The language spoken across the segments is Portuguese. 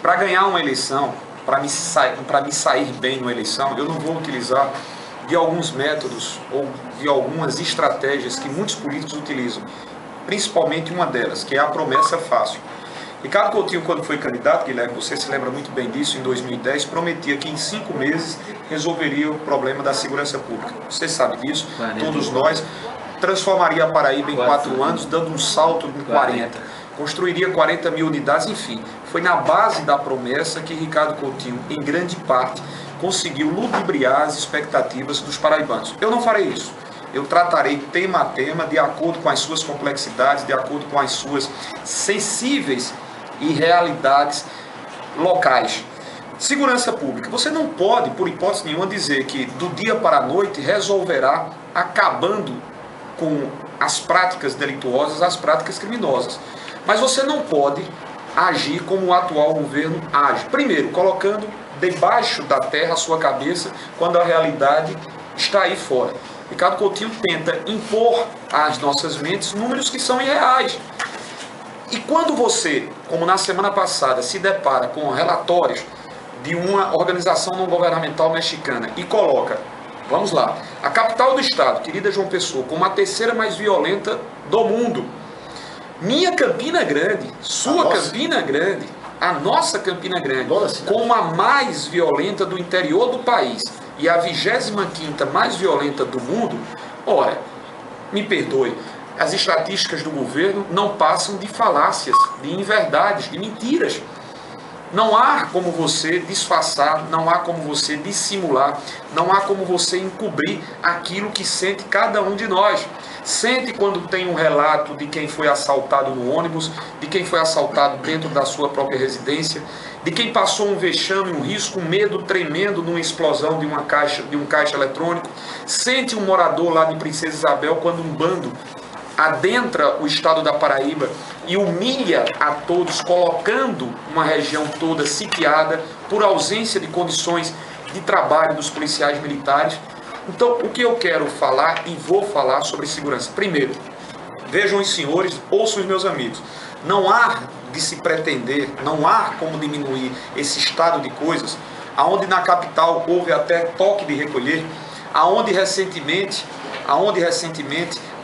para ganhar uma eleição, para me sair bem numa eleição, eu não vou utilizar de alguns métodos ou de algumas estratégias que muitos políticos utilizam, principalmente uma delas, que é a promessa fácil. Ricardo Coutinho, quando foi candidato, Guilherme, você se lembra muito bem disso, em 2010, prometia que em 5 meses resolveria o problema da segurança pública. Você sabe disso, todos nós. Transformaria a Paraíba em 4 anos, dando um salto em 40. Construiria 40 mil unidades, enfim. Foi na base da promessa que Ricardo Coutinho, em grande parte, conseguiu ludibriar as expectativas dos paraibanos. Eu não farei isso. Eu tratarei tema a tema, de acordo com as suas complexidades, de acordo com as suas sensíveis e realidades locais. Segurança pública. Você não pode, por hipótese nenhuma, dizer que do dia para a noite resolverá acabando com as práticas delituosas, as práticas criminosas. Mas você não pode agir como o atual governo age. Primeiro, colocando debaixo da terra a sua cabeça, quando a realidade está aí fora. Ricardo Coutinho tenta impor às nossas mentes números que são irreais. E quando você, como na semana passada, se depara com relatórios de uma organização não governamental mexicana e coloca, vamos lá, a capital do estado, querida João Pessoa, como a terceira mais violenta do mundo, minha Campina Grande, sua Campina Grande, a nossa Campina Grande, como a mais violenta do interior do país e a 25ª mais violenta do mundo, ora, me perdoe, as estatísticas do governo não passam de falácias, de inverdades, de mentiras. Não há como você disfarçar, não há como você dissimular, não há como você encobrir aquilo que sente cada um de nós. Sente quando tem um relato de quem foi assaltado no ônibus, de quem foi assaltado dentro da sua própria residência, de quem passou um vexame, um risco, um medo tremendo numa explosão de um caixa eletrônico. Sente um morador lá de Princesa Isabel quando um bando adentra o estado da Paraíba e humilha a todos, colocando uma região toda sitiada por ausência de condições de trabalho dos policiais militares. Então, o que eu quero falar e vou falar sobre segurança? Primeiro, vejam os senhores, ouçam os meus amigos, não há de se pretender, não há como diminuir esse estado de coisas, aonde na capital houve até toque de recolher, aonde recentemente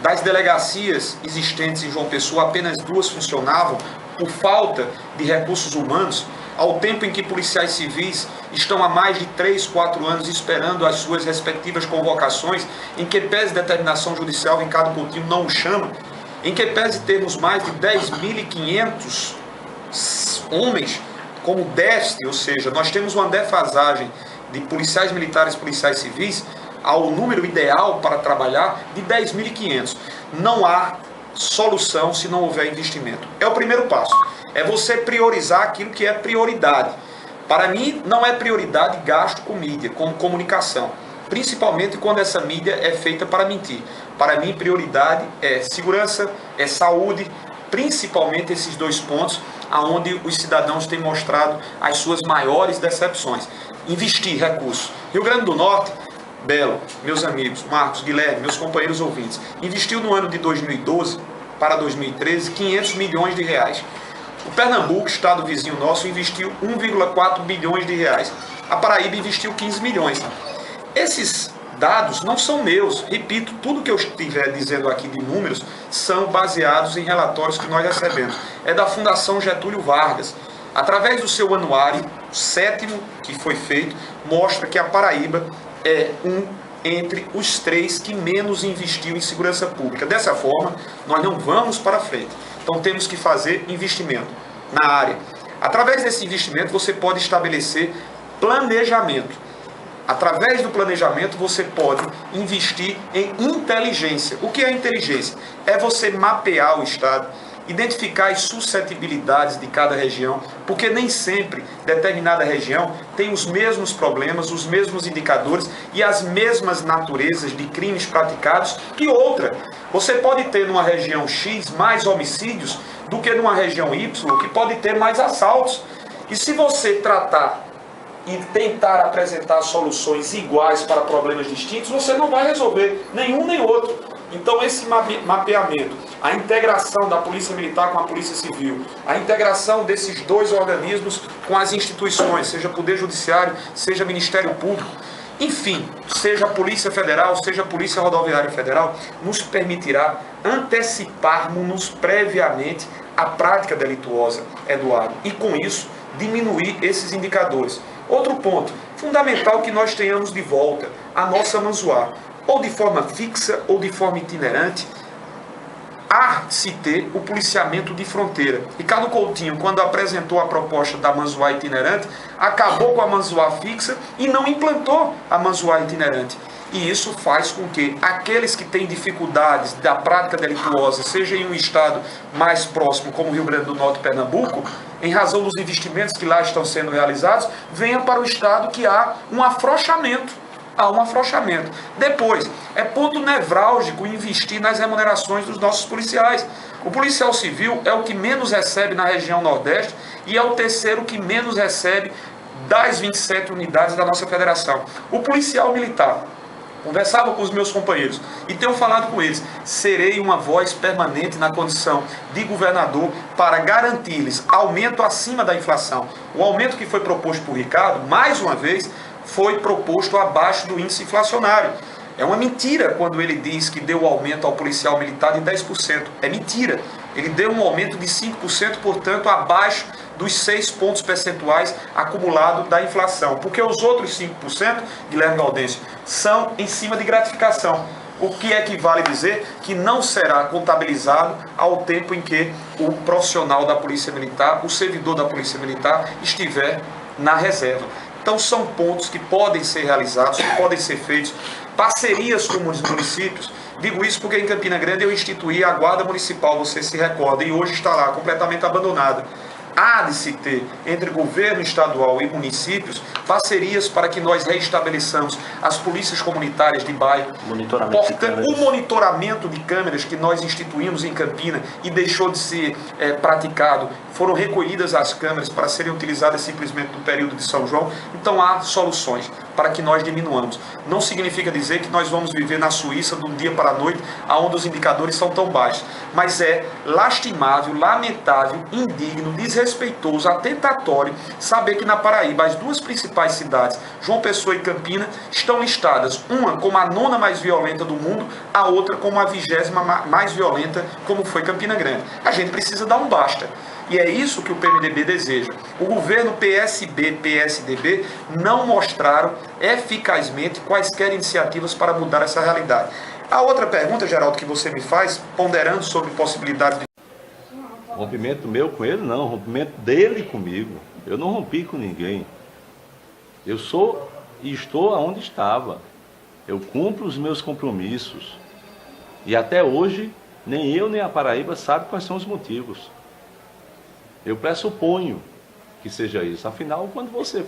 das delegacias existentes em João Pessoa, apenas 2 funcionavam por falta de recursos humanos, ao tempo em que policiais civis estão há mais de 3, 4 anos esperando as suas respectivas convocações, em que pese determinação judicial, Ricardo Coutinho não o chama, em que pese termos mais de 10.500 homens como déficit, ou seja, nós temos uma defasagem de policiais militares e policiais civis ao número ideal para trabalhar de 10.500. Não há solução se não houver investimento. É o primeiro passo. É você priorizar aquilo que é prioridade. Para mim, não é prioridade gasto com mídia, com comunicação. Principalmente quando essa mídia é feita para mentir. Para mim, prioridade é segurança, é saúde, principalmente esses 2 pontos, aonde os cidadãos têm mostrado as suas maiores decepções. Investir recursos. Rio Grande do Norte, Belo, meus amigos, Marcos, Guilherme, meus companheiros ouvintes, investiu no ano de 2012 para 2013 500 milhões de reais. O Pernambuco, estado vizinho nosso, investiu 1,4 bilhões de reais. A Paraíba investiu 15 milhões. Esses dados não são meus. Repito, tudo que eu estiver dizendo aqui de números são baseados em relatórios que nós recebemos. É da Fundação Getúlio Vargas. Através do seu anuário, o 7º que foi feito, mostra que a Paraíba é entre os 3 que menos investiu em segurança pública. Dessa forma, nós não vamos para frente. Então temos que fazer investimento na área. Através desse investimento, você pode estabelecer planejamento. Através do planejamento, você pode investir em inteligência. O que é inteligência? É você mapear o estado, identificar as suscetibilidades de cada região, porque nem sempre determinada região tem os mesmos problemas, os mesmos indicadores e as mesmas naturezas de crimes praticados que outra. Você pode ter numa região X mais homicídios do que numa região Y, que pode ter mais assaltos. E se você tratar e tentar apresentar soluções iguais para problemas distintos, você não vai resolver nenhum nem outro. Então esse mapeamento a integração da Polícia Militar com a Polícia Civil, a integração desses dois organismos com as instituições, seja Poder Judiciário, seja Ministério Público, enfim, seja a Polícia Federal, seja a Polícia Rodoviária Federal, nos permitirá anteciparmos-nos previamente a prática delituosa, Eduardo, e com isso diminuir esses indicadores. Outro ponto, fundamental que nós tenhamos de volta a nossa Manzoá, ou de forma fixa ou de forma itinerante, há se ter o policiamento de fronteira. Ricardo Coutinho, quando apresentou a proposta da Manzoá itinerante, acabou com a Manzoá fixa e não implantou a Manzoá itinerante. E isso faz com que aqueles que têm dificuldades da prática delituosa, seja em um estado mais próximo, como Rio Grande do Norte e Pernambuco, em razão dos investimentos que lá estão sendo realizados, venham para o estado que há um afrouxamento. Há um afrouxamento. Depois, é ponto nevrálgico investir nas remunerações dos nossos policiais. O policial civil é o que menos recebe na região Nordeste e é o terceiro que menos recebe das 27 unidades da nossa federação. O policial militar, conversava com os meus companheiros e tenho falado com eles, serei uma voz permanente na condição de governador para garantir-lhes aumento acima da inflação. O aumento que foi proposto por Ricardo, mais uma vez, foi proposto abaixo do índice inflacionário. É uma mentira quando ele diz que deu aumento ao policial militar de 10%. É mentira. Ele deu um aumento de 5%, portanto, abaixo dos 6 pontos percentuais acumulados da inflação. Porque os outros 5%, Guilherme Gaudêncio, são em cima de gratificação. O que equivale a dizer que não será contabilizado ao tempo em que o profissional da Polícia Militar, o servidor da Polícia Militar, estiver na reserva. Então são pontos que podem ser realizados, que podem ser feitos, parcerias com os municípios. Digo isso porque em Campina Grande eu instituí a Guarda Municipal, você se recorda, e hoje está lá completamente abandonada. Há de se ter entre governo estadual e municípios parcerias para que nós reestabeleçamos as polícias comunitárias de bairro. O monitoramento de câmeras que nós instituímos em Campina e deixou de ser praticado, foram recolhidas as câmeras para serem utilizadas simplesmente no período de São João. Então há soluções para que nós diminuamos. Não significa dizer que nós vamos viver na Suíça de um dia para a noite, onde os indicadores são tão baixos. Mas é lastimável, lamentável, indigno, desrespeitoso, atentatório saber que na Paraíba as duas principais cidades, João Pessoa e Campina, estão listadas, uma como a 9ª mais violenta do mundo, a outra como a 20ª mais violenta, como foi Campina Grande. A gente precisa dar um basta. E é isso que o PMDB deseja. O governo PSB, PSDB não mostraram eficazmente quaisquer iniciativas para mudar essa realidade. A outra pergunta, Geraldo, que você me faz, ponderando sobre possibilidades de... Rompimento meu com ele, não. Rompimento dele comigo. Eu não rompi com ninguém. Eu sou e estou onde estava. Eu cumpro os meus compromissos. E até hoje, nem eu nem a Paraíba sabe quais são os motivos. Eu pressuponho que seja isso. Afinal, quando você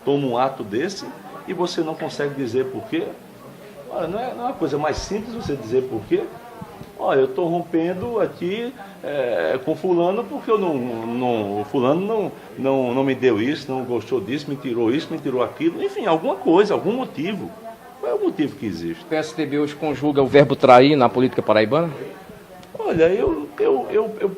toma um ato desse e você não consegue dizer por quê, olha, não é uma coisa mais simples você dizer por quê? Olha, eu estou rompendo aqui com fulano porque o fulano não me deu isso, não gostou disso, me tirou aquilo. Enfim, alguma coisa, algum motivo. Qual é o motivo que existe? O PSDB hoje conjuga o verbo trair na política paraibana? Olha, eu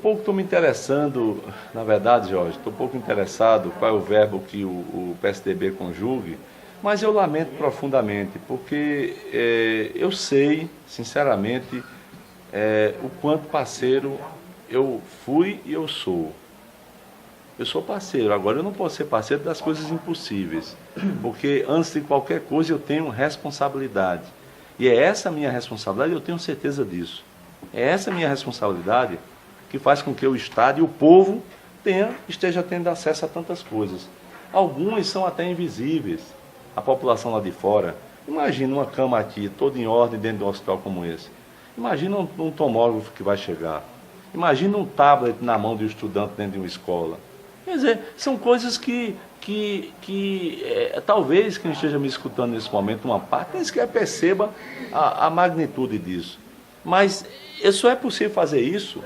pouco estou me interessando, na verdade, Jorge, estou pouco interessado qual é o verbo que o PSDB conjugue, mas eu lamento profundamente, porque eu sei, sinceramente, o quanto parceiro eu fui e eu sou. Eu sou parceiro, agora eu não posso ser parceiro das coisas impossíveis, porque antes de qualquer coisa eu tenho responsabilidade. E é essa minha responsabilidade, eu tenho certeza disso. É essa minha responsabilidade que faz com que o Estado e o povo esteja tendo acesso a tantas coisas. Algumas são até invisíveis. A população lá de fora. Imagina uma cama aqui, toda em ordem dentro de um hospital como esse. Imagina um tomógrafo que vai chegar. Imagina um tablet na mão de um estudante dentro de uma escola. Quer dizer, são coisas que talvez quem esteja me escutando nesse momento, uma parte, nem sequer perceba a magnitude disso. Mas só é possível fazer isso,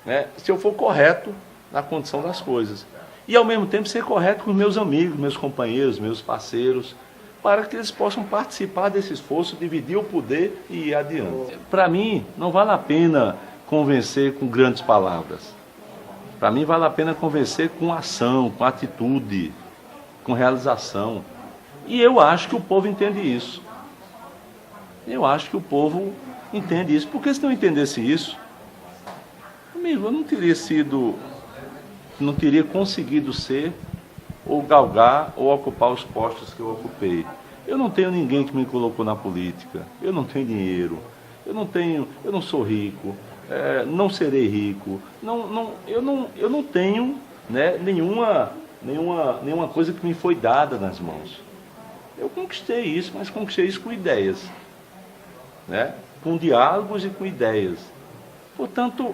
né, se eu for correto na condição das coisas. E ao mesmo tempo ser correto com meus amigos, meus companheiros, meus parceiros, para que eles possam participar desse esforço, dividir o poder e ir adiante. Para mim, não vale a pena convencer com grandes palavras. Para mim vale a pena convencer com ação, com atitude, com realização. E eu acho que o povo entende isso. Eu acho que o povo entende isso. Porque se não entendesse isso, amigo, eu não teria conseguido ser, ou galgar, ou ocupar os postos que eu ocupei. Eu não tenho ninguém que me colocou na política. Eu não tenho dinheiro. Eu não sou rico. Não serei rico. Eu não tenho, né, nenhuma coisa que me foi dada nas mãos. Eu conquistei isso, mas conquistei isso com ideias, né? Com diálogos e com ideias. Portanto,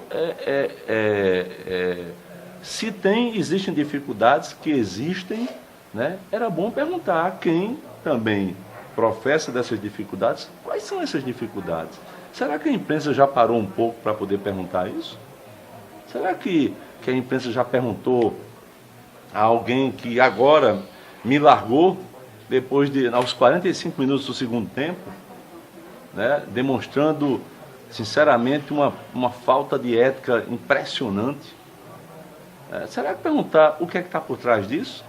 se existem dificuldades que existem, né, era bom perguntar a quem também professa dessas dificuldades, quais são essas dificuldades? Será que a imprensa já parou um pouco para poder perguntar isso? Será que a imprensa já perguntou a alguém que agora me largou, aos 45 minutos do segundo tempo, né, demonstrando, sinceramente, uma falta de ética impressionante? Será que perguntar o que é que está por trás disso?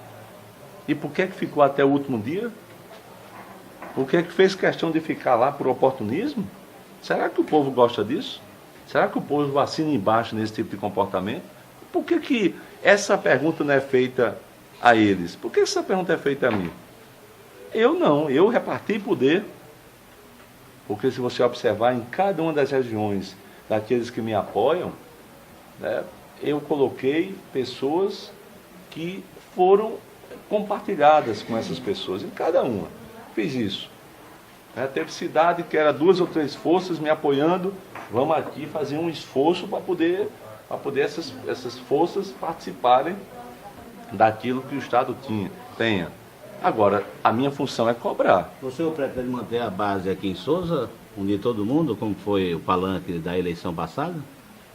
E por que é que ficou até o último dia? Por que é que fez questão de ficar lá por oportunismo? Será que o povo gosta disso? Será que o povo assina embaixo nesse tipo de comportamento? Por que essa pergunta não é feita a eles? Por que essa pergunta é feita a mim? Eu não, eu reparti poder. Porque se você observar em cada uma das regiões daqueles que me apoiam, né, eu coloquei pessoas que foram compartilhadas com essas pessoas, em cada uma. Fiz isso. Teve cidade que era 2 ou 3 forças me apoiando, vamos aqui fazer um esforço para poder essas forças participarem daquilo que o Estado tenha. Agora, a minha função é cobrar. O senhor pretende manter a base aqui em Souza, unir todo mundo, como foi o palanque da eleição passada?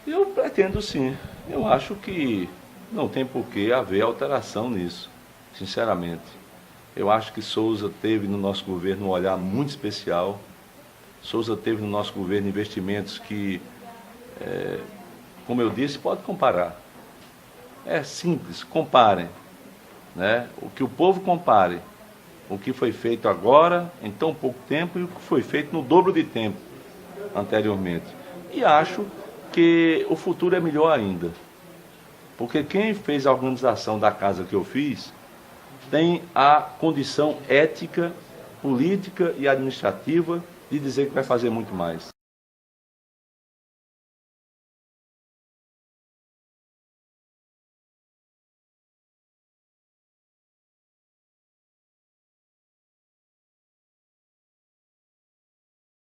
Eu pretendo sim. Eu acho que não tem por que haver alteração nisso, sinceramente. Eu acho que Souza teve no nosso governo um olhar muito especial. Souza teve no nosso governo investimentos que, como eu disse, pode comparar. É simples, comparem, né? O que o povo compare, o que foi feito agora, em tão pouco tempo, e o que foi feito no dobro de tempo anteriormente. E acho que o futuro é melhor ainda. Porque quem fez a organização da casa que eu fiz tem a condição ética, política e administrativa de dizer que vai fazer muito mais.